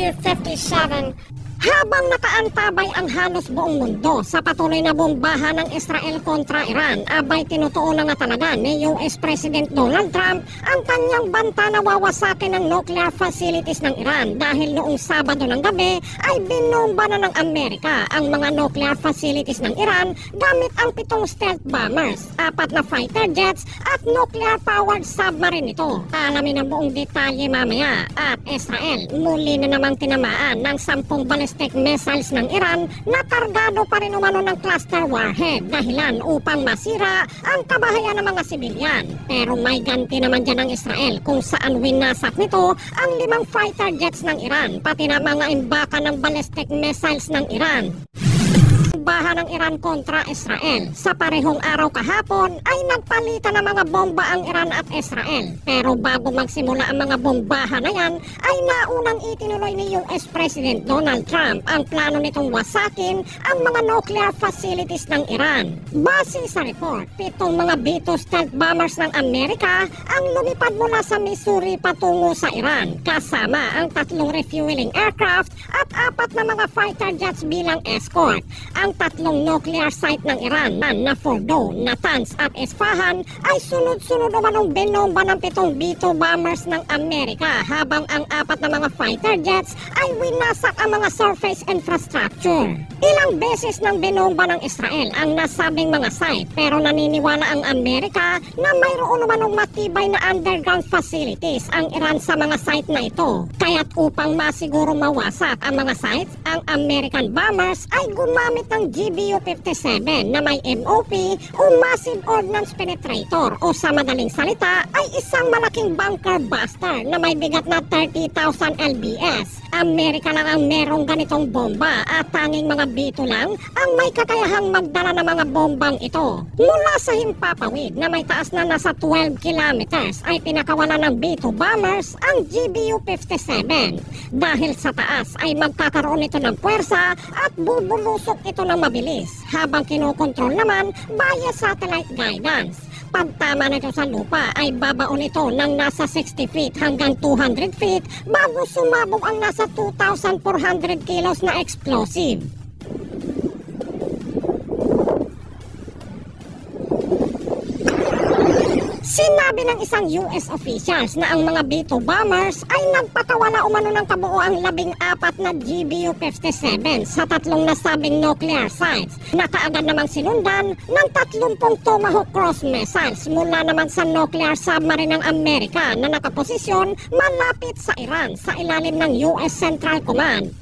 Year 57. Habang nakaantabay ang halos buong mundo sa patuloy na bombahan ng Israel kontra Iran, abay tinutuon na nga talaga ni US President Donald Trump ang kanyang banta na wawasakin ng nuclear facilities ng Iran dahil noong Sabado ng gabi ay binomba na ng Amerika ang mga nuclear facilities ng Iran gamit ang 7 stealth bombers, 4 na fighter jets at nuclear-powered submarine nito. Alamin ang buong detalye mamaya. At Israel muli na namang tinamaan ng 10 ballistic missiles ng Iran na kargado pa rin umano ng cluster warhead dahilan upang masira ang kabahayan ng mga sibilyan. Pero may ganti naman dyan ng Israel kung saan winasak nito ang 5 fighter jets ng Iran pati na mga imbaka ng ballistic missiles ng Iran. Bombahan ng Iran kontra Israel. Sa parehong araw kahapon ay nagpalitan ng mga bomba ang Iran at Israel. Pero bago magsimula ang mga bombahan na yan, ay naunang itinuloy ni US President Donald Trump ang plano nitong wasakin ang mga nuclear facilities ng Iran. Base sa report, 7 mga B-2 stealth bombers ng Amerika ang lumipad mula sa Missouri patungo sa Iran, kasama ang 3 refueling aircraft at 4 na mga fighter jets bilang escort. Ang 3 nuclear site ng Iran na Fordo, Natanz at Isfahan ay sunod-sunod umanong binomba ng 7 B-2 bombers ng Amerika habang ang 4 na mga fighter jets ay winasak ang mga surface infrastructure. Ilang beses nang binomba ng Israel ang nasabing mga site pero naniniwala ang Amerika na mayroon umanong matibay na underground facilities ang Iran sa mga site na ito. Kaya't upang masiguro mawasak ang mga sites, ang American bombers ay gumamit ng GBU-57 na may MOP o Massive Ordnance Penetrator o sa madaling salita ay isang malaking bunker buster na may bigat na 30,000 lbs. Amerika lang ang merong ganitong bomba at tanging mga B-2 lang ang may kakayahang magdala ng mga bombang ito. Mula sa himpapawid na may taas na nasa 12 kilometers ay pinakawala ng B-2 bombers ang GBU-57. Dahil sa taas ay magkakaroon ito ng puwersa at bubulusok ito ng mabilis habang kinokontrol naman via satellite guidance. Pagtama nito sa lupa ay babaon ito ng nasa 60 feet hanggang 200 feet bago sumabog ang nasa 2,400 kilos na explosive. Sinabi ng isang US officials na ang mga B-2 bombers ay nagpakawala umano ng kabuoang 14 na GBU-57 sa 3 nasabing nuclear sites na kaagad namang sinundan ng 30 Tomahawk cross missiles mula naman sa nuclear submarine ng Amerika na nakaposisyon malapit sa Iran sa ilalim ng US Central Command.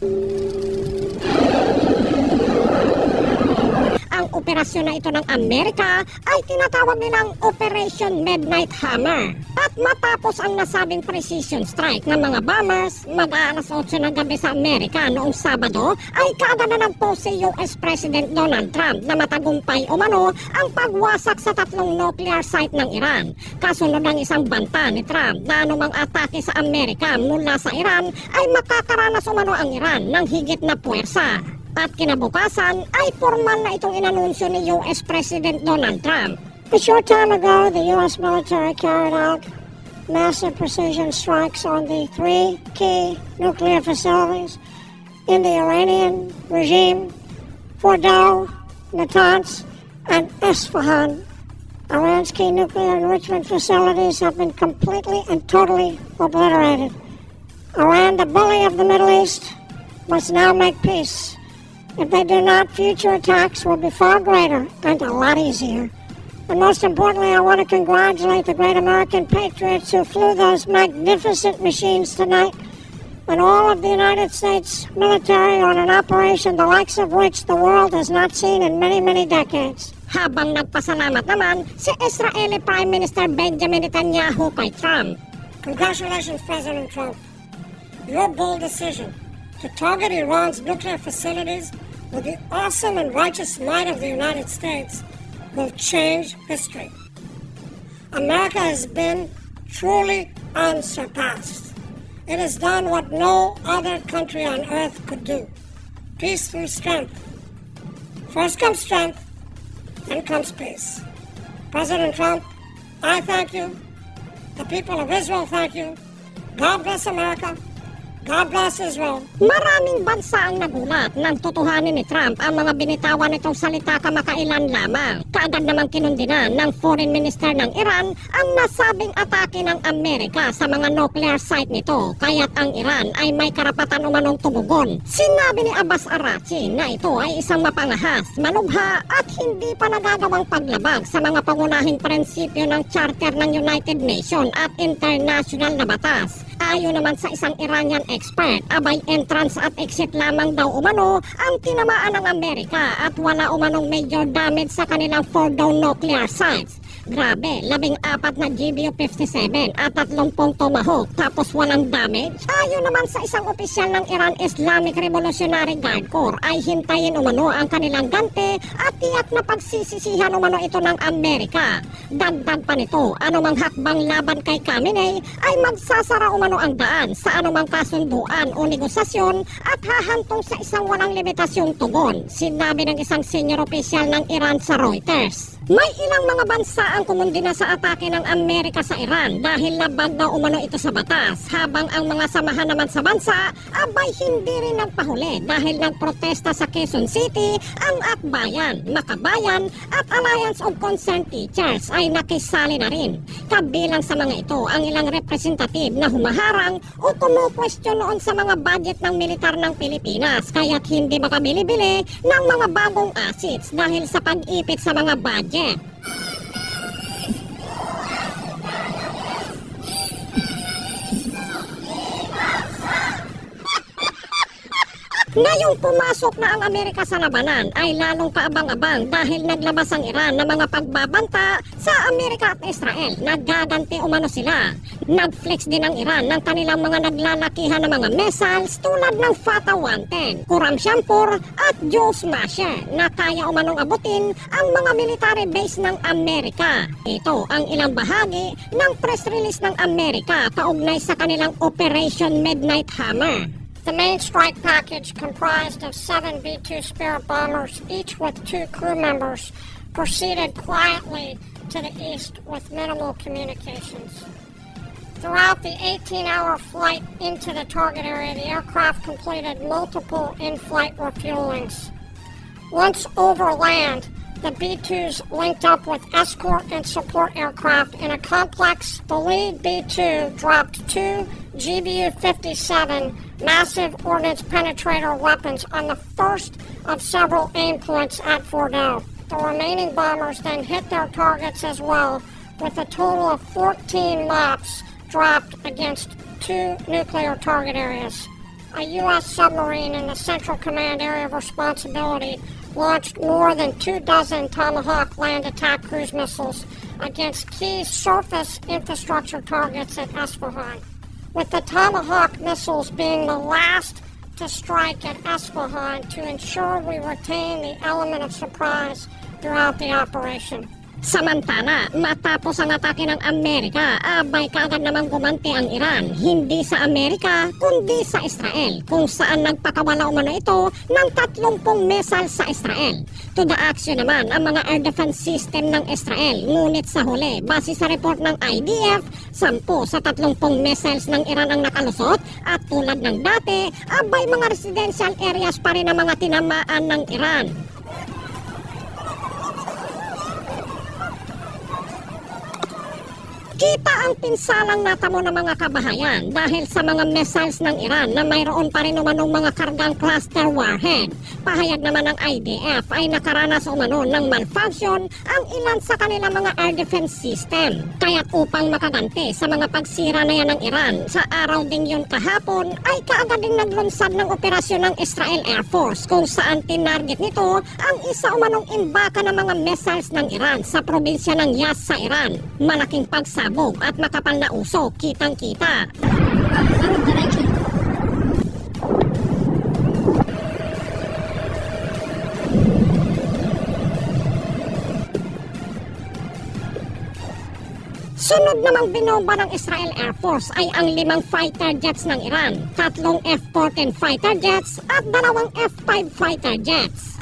Ang operasyon na ito ng Amerika ay tinatawag nilang Operation Midnight Hammer. At matapos ang nasabing precision strike ng mga bombers, mag-aalas 8 ng gabi sa Amerika noong Sabado, ay kaagad na nag-post si US President Donald Trump na matagumpay umano ang pagwasak sa 3 nuclear site ng Iran. Kasunod ng isang banta ni Trump na anumang atake sa Amerika mula sa Iran ay makakaranas umano ang Iran ng higit na puwersa. At kinabukasan ay formal na itong inanunsyo ni US President Donald Trump. A short time ago, the US military carried out massive precision strikes on the 3 key nuclear facilities in the Iranian regime, Fordo, Natanz, and Isfahan. Iran's key nuclear enrichment facilities have been completely and totally obliterated. Iran, the bully of the Middle East, must now make peace. If they do not, future attacks will be far greater and a lot easier. And most importantly, I want to congratulate the great American patriots who flew those magnificent machines tonight, and all of the United States military on an operation the likes of which the world has not seen in many, many decades. Habang nagpasalamat naman si Israeli Prime Minister Benjamin Netanyahu kay Trump. Congratulations, President Trump. Your bold decision to target Iran's nuclear facilities with the awesome and righteous might of the United States will change history. America has been truly unsurpassed. It has done what no other country on earth could do. Peace through strength. First comes strength, then comes peace. President Trump, I thank you. The people of Israel thank you. God bless America. God bless Israel. Maraming bansa ang nagulat nang tutuhanin ni Trump ang mga binitawan nitong salita kamakailan lamang. Kaagad namang kinundinan ng Foreign Minister ng Iran ang nasabing atake ng Amerika sa mga nuclear site nito, kaya't ang Iran ay may karapatan umanong tumugon. Sinabi ni Abbas Araghchi na ito ay isang mapangahas, malubha at hindi pa nagagawang paglabag sa mga pangunahing prinsipyo ng Charter ng United Nations at international na batas. Ayon naman sa isang Iranian expert, abay entrance at exit lamang daw umano ang tinamaan ng Amerika at wala umanong major damage sa kanilang 4 down nuclear sites. Grabe, 14 na GBU-57 at 30 Tomahawk tapos walang damage? Ayon naman sa isang opisyal ng Iran Islamic Revolutionary Guard Corps ay hintayin umano ang kanilang ganti at tiyak na pagsisisihan umano ito ng Amerika. Dagdag pa nito, anumang hakbang laban kay Khamenei ay magsasara umano ang daan sa anumang kasunduan o negosasyon at hahantong sa isang walang limitasyong tugon, sinabi ng isang senior opisyal ng Iran sa Reuters. May ilang mga bansa ang kumundina sa atake ng Amerika sa Iran dahil labag na umano ito sa batas, habang ang mga samahan naman sa bansa abay hindi rin nagpahuli dahil nagprotesta sa Quezon City. Ang Akbayan, Makabayan at Alliance of Concerned Teachers ay nakisali na rin. Kabilang sa mga ito ang ilang representative na humaharang o kumukwestiyon noon sa mga budget ng militar ng Pilipinas kaya't hindi makabili-bili ng mga bagong assets dahil sa pag-ipit sa mga budget. Ngayong pumasok na ang Amerika sa labanan ay lalong kaabang-abang dahil naglabas ang Iran ng mga pagbabanta sa Amerika at Israel. Naggaganti umano sila. Nag-flex din ang Iran ng kanilang mga naglalakihan na mga missiles tulad ng Fatah 110, Kuram Shampur at Joe Smasher na kaya umanong abutin ang mga military base ng Amerika. Ito ang ilang bahagi ng press release ng Amerika kaugnay sa kanilang Operation Midnight Hammer. The main strike package, comprised of 7 B-2 Spirit bombers, each with 2 crew members, proceeded quietly to the east with minimal communications. Throughout the 18-hour flight into the target area, the aircraft completed multiple in-flight refuelings. Once over land, the B-2s linked up with escort and support aircraft in a complex. The lead B-2 dropped 2 GBU-57 massive ordnance penetrator weapons on the first of several aim points at Fordow. The remaining bombers then hit their targets as well, with a total of 14 MOPs dropped against 2 nuclear target areas. A U.S. submarine in the Central Command Area of Responsibility launched more than 24 Tomahawk land attack cruise missiles against key surface infrastructure targets at Esfahan, with the Tomahawk missiles being the last to strike at Esfahan to ensure we retain the element of surprise throughout the operation. Samantala, matapos ang atake ng Amerika, abay kaagad namang gumanti ang Iran, hindi sa Amerika, kundi sa Israel, kung saan nagpakawala umano ito ng 30 missiles sa Israel. To the action naman ang mga air defense system ng Israel, ngunit sa huli, base sa report ng IDF, 10 sa 30 missiles ng Iran ang nakalusot at tulad ng dati, abay mga residential areas pa rin ang mga tinamaan ng Iran. Kita ang pinsalang natamo ng mga kabahayan dahil sa mga missiles ng Iran na mayroon pa rin umanong mga kargang cluster warhead. Pahayag naman ng IDF ay nakaranas umano ng malfunction ang ilan sa kanilang mga air defense system. Kaya't upang makaganti sa mga pagsira na yan ng Iran, sa araw ding yun kahapon ay kaagad ding naglunsad ng operasyon ng Israel Air Force kung saan tinarget nito ang isa umanong imbaka ng mga missiles ng Iran sa probinsya ng Yas sa Iran. Malaking pagsabog at makapal na usok, kitang-kita. Sunod namang binomba ng Israel Air Force ay ang 5 fighter jets ng Iran, 3 F-14 fighter jets at 2 F-5 fighter jets.